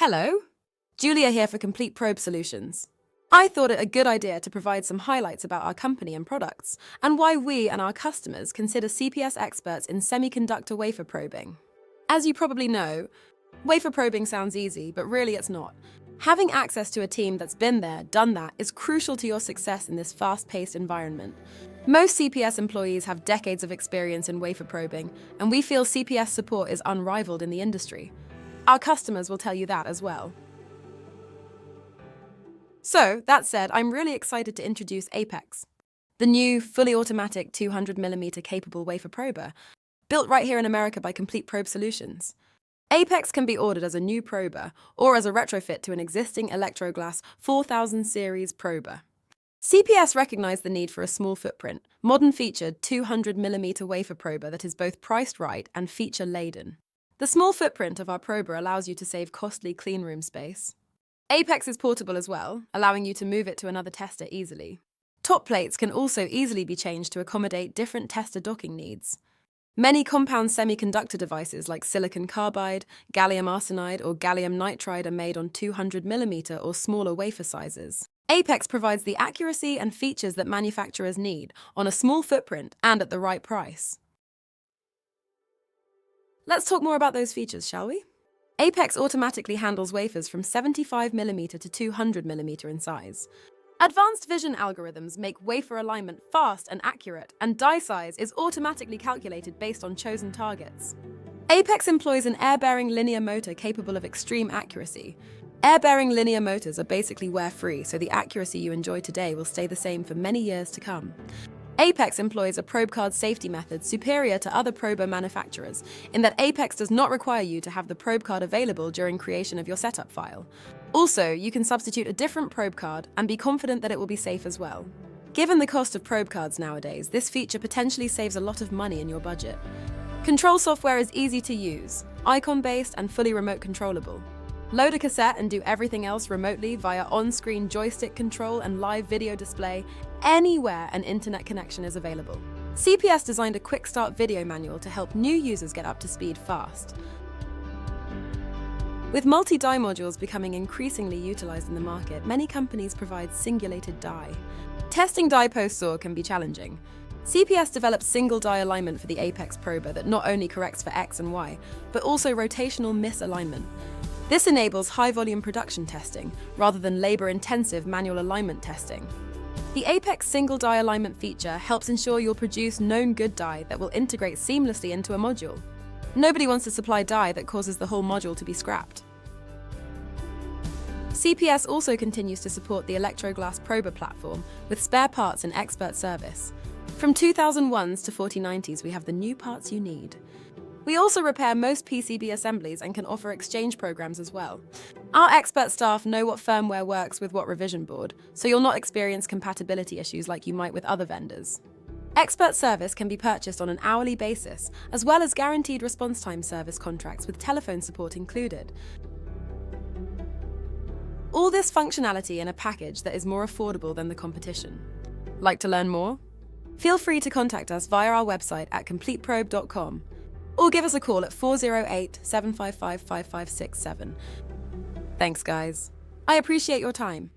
Hello, Julia here for Complete Probe Solutions. I thought it a good idea to provide some highlights about our company and products, and why we and our customers consider CPS experts in semiconductor wafer probing. As you probably know, wafer probing sounds easy, but really it's not. Having access to a team that's been there, done that, is crucial to your success in this fast-paced environment. Most CPS employees have decades of experience in wafer probing, and we feel CPS support is unrivaled in the industry. Our customers will tell you that as well. So, that said, I'm really excited to introduce Apex, the new, fully automatic 200mm capable wafer prober, built right here in America by Complete Probe Solutions. Apex can be ordered as a new prober or as a retrofit to an existing Electroglass 4000 series prober. CPS recognized the need for a small footprint, modern-featured 200mm wafer prober that is both priced right and feature-laden. The small footprint of our prober allows you to save costly cleanroom space. Apex is portable as well, allowing you to move it to another tester easily. Top plates can also easily be changed to accommodate different tester docking needs. Many compound semiconductor devices like silicon carbide, gallium arsenide, or gallium nitride are made on 200mm or smaller wafer sizes. Apex provides the accuracy and features that manufacturers need on a small footprint and at the right price. Let's talk more about those features, shall we? Apex automatically handles wafers from 75mm to 200mm in size. Advanced vision algorithms make wafer alignment fast and accurate, and die size is automatically calculated based on chosen targets. Apex employs an air-bearing linear motor capable of extreme accuracy. Air-bearing linear motors are basically wear-free, so the accuracy you enjoy today will stay the same for many years to come. Apex employs a probe card safety method superior to other prober manufacturers, in that Apex does not require you to have the probe card available during creation of your setup file. Also, you can substitute a different probe card and be confident that it will be safe as well. Given the cost of probe cards nowadays, this feature potentially saves a lot of money in your budget. Control software is easy to use, icon-based and fully remote controllable. Load a cassette and do everything else remotely via on-screen joystick control and live video display anywhere an internet connection is available. CPS designed a quick start video manual to help new users get up to speed fast. With multi-die modules becoming increasingly utilized in the market, many companies provide singulated die. Testing die post-SAW can be challenging. CPS developed single die alignment for the Apex prober that not only corrects for X and Y, but also rotational misalignment. This enables high-volume production testing, rather than labor-intensive manual alignment testing. The Apex single die alignment feature helps ensure you'll produce known good die that will integrate seamlessly into a module. Nobody wants to supply die that causes the whole module to be scrapped. CPS also continues to support the Electroglass prober platform with spare parts and expert service. From 2001s to 4090s, we have the new parts you need. We also repair most PCB assemblies and can offer exchange programs as well. Our expert staff know what firmware works with what revision board, so you'll not experience compatibility issues like you might with other vendors. Expert service can be purchased on an hourly basis, as well as guaranteed response time service contracts with telephone support included. All this functionality in a package that is more affordable than the competition. Like to learn more? Feel free to contact us via our website at completeprobe.com. or give us a call at 408-755-5567. Thanks, guys. I appreciate your time.